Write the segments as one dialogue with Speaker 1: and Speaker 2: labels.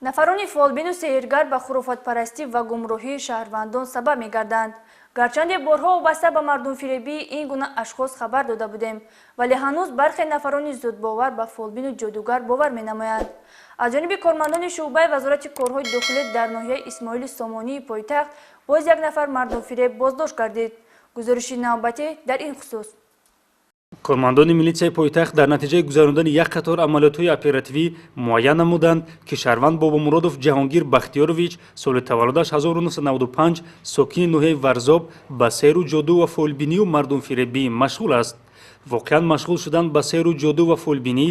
Speaker 1: нафарони фолбину сеҳргар ба хурофатпарастӣ ва гумроҳии шаҳрвандон сабаб мегарданд. гарчанде борҳо вобаста ба мардумфиребии ин гуна ашхос хабар дода будем, вале ҳанӯз бархе нафарони зудбовар ба фолбину ҷодугар бовар менамоянд. аз ҷониби кормандони шуъбаи вазорати корҳои дохилӣ дар ноҳияи исмоили сомонии пойтахт боз як нафар мардумфиреб боздошт гардид. гузориши навбатӣ дар ин хусус.
Speaker 2: кормандони милитсияи пойтахт дар натиҷаи гузарондани як қатор амалиётҳои оперативӣ муайян намуданд, ки шаҳрванд бобомуродов Ҷаҳонгир Бахтиёрович соли таваллудаш 1995 сокини ноҳияи Варзоб ба сейру ҷоду ва фолбинию мардумфиребӣ машғул аст. воқеан машғул шудан ба сейру ҷоду ва фолбинӣ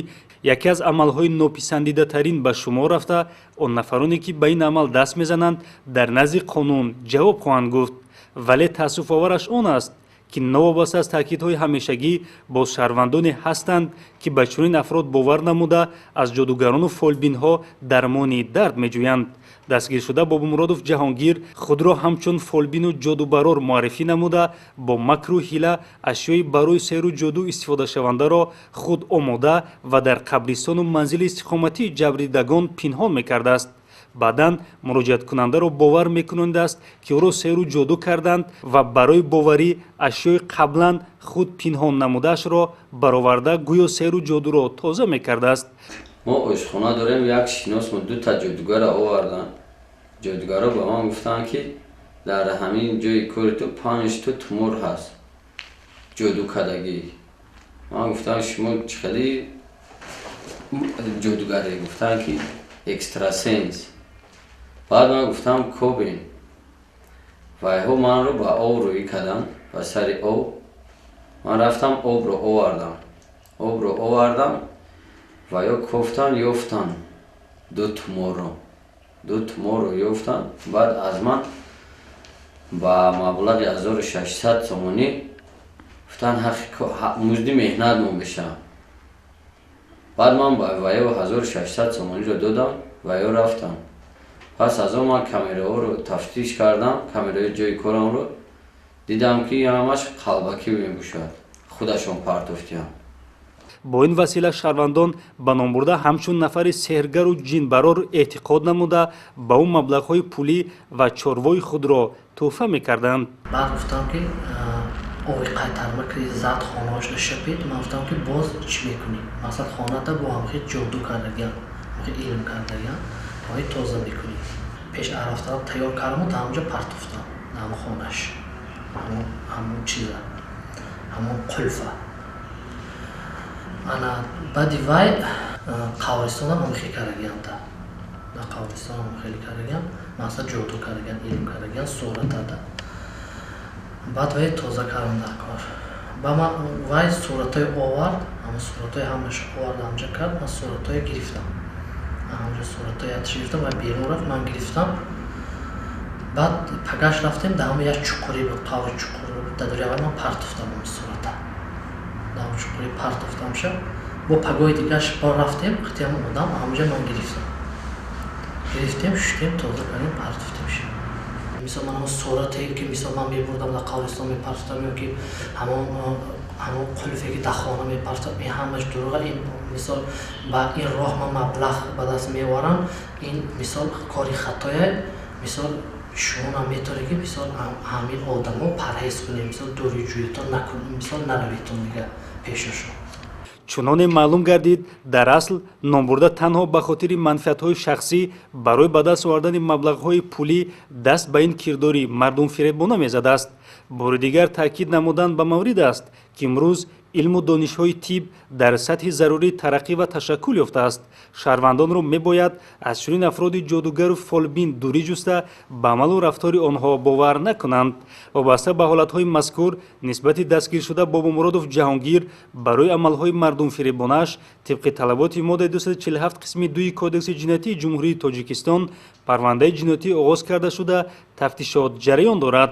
Speaker 2: яке аз амалҳои нописандидатарин ба шумор рафта, он нафароне ки ба ин амал даст мезананд дар назди қонун ҷавоб хоҳанд гуфт. вале таассуфовараш он аст, ки новобаста аз таъкидҳои ҳамешагӣ боз шаҳрвандоне ҳастанд, ки ба чунин афрод бовар намуда аз ҷодугарону фолбинҳо дармони дард меҷӯянд. дастгиршуда Бобомуродов Ҷаҳонгир худро ҳамчун фолбину ҷодубарор муаррифӣ намуда, бо макру ҳила ашёи барои сейру ҷоду истифодашавандаро худ омода ва дар қабристону манзили истиқоматии ҷабрдидагон пинҳон мекардааст. баъдан муроҷиаткунандаро бовар мекунонидааст, ки ӯро сейру ҷоду карданд ва барои боварӣ ашёи қаблан худ пинҳон намудаашро бароварда гӯё сейру ҷодуро тоза мекардааст.
Speaker 3: мо ошхона дорем, як шинос мо дута ҷодугара овардан. ҷодугаро ба ман гуфтанд, ки дар ҳамин ҷои кори ту 5 та тумор ҳаст ҷодукардагӣ. ман гуфтам шумо чӣ хели ҷодугаре? гуфтанд ки экстрасенс. баъд ман гуфтам кобин. вайҳо манро ба об рӯӣ карданд. ба сари об ман рафтам, обро овардам ва ё кофтан ёфтан ду туморро ёфтан. баъд аз ман ба маблағи 1600 сомонӣ гуфтан музди меҳнат мо бешам. баъд ман ба ваё 1600 сомониро додам ва ё рафтам. пас аз он ман камераҳоро тафтиш кардам, камераҳои ҷои корамро дидам, ки ҳамаш қалбакӣ мебошад. худашон партофтиам.
Speaker 2: бо ин васила шаҳрвандон ба номбурда ҳамчун нафари сеҳргару ҷинбарор эътиқод намуда, ба ӯ маблағҳои пулӣ ва чорвои худро тӯҳфа мекарданд.
Speaker 4: баъд гуфтам, ки овои қайтарма ки зад хонааш шапид. ман гуфтам, ки боз чӣ мекунӣ? масалан хонада бо ҳамхи ҷоду кардагиям, ҳамхи илм кардагиям, ҳамаи тоза мекунӣ. пеш арафтара тайёр кардаму дар ҳамҷо партофтам, дар ҳамон хонаш, ҳамон чиза, ҳамон қулфа. ана баъди вай қабристонам ҳамхи карагиям. дар қабристонам ҳамхели карагиям, масалан ҷоду карагиям, илм карагиям, суратада. баъд вай тоза кардам дар кор. ба ман вай суратҳои овард, ҳама суратҳои ҳамаш овард ҳамҷа кард. ман суратҳое гирифтам, ҳамҷа суратҳои яташ гирифтам. вай берун рафт, ман гирифтам. баъд пагаш рафтем, дар ҳама як чуқурӣ буд, қаври чуқур буд. дар дури аввал ман партофтам он сурата. дар он чуқурӣ партофтамша. бо пагои дигаш бор рафтем, қитиам одам ҳамҷа ман гирифтам. гирифтем, шуштем, тоза кардем, партофтем шид. мисол ман ҳамон сурате, ки мисол ман мебурдам дар қабристон мепартофтам, ё ки ҳамон қулфе ки дар хона мепартофтам, ин ҳамаш дурӯға. ин мисол ба ин роҳ ман маблағ ба даст меоварам. ин мисол кори хатое. мисол шумонам метавонед, ки мисол ҳамин одамо парҳез кунед, мисол дурӯҷӯитон накунед, мисол наравитон дига пешашон.
Speaker 2: чуноне маълум гардид, дар асл номбурда танҳо ба хотири манфиатҳои шахсӣ барои ба даст овардани маблағҳои пулӣ даст ба ин кирдори мардумфиребона мезадааст. бори дигар таъкид намудан ба маврид аст, ки имрӯз илму донишҳои тиб дар сатҳи зарурӣ тараққӣ ва ташаккул ёфтааст. шаҳрвандонро мебояд аз чунин афроди ҷодугару фолбин дурӣ ҷуста, ба амалу рафтори онҳо бовар накунанд. вобаста ба ҳолатҳои мазкур нисбати дастгиршуда Бобомуродов Ҷаҳонгир барои амалҳои мардумфиребонааш тибқи талаботи моддаи 247 қисми 2 кодекси ҷиноятии ҷумҳурии Тоҷикистон парвандаи ҷиноятӣ оғоз карда шуда тафтишот ҷараён дорад.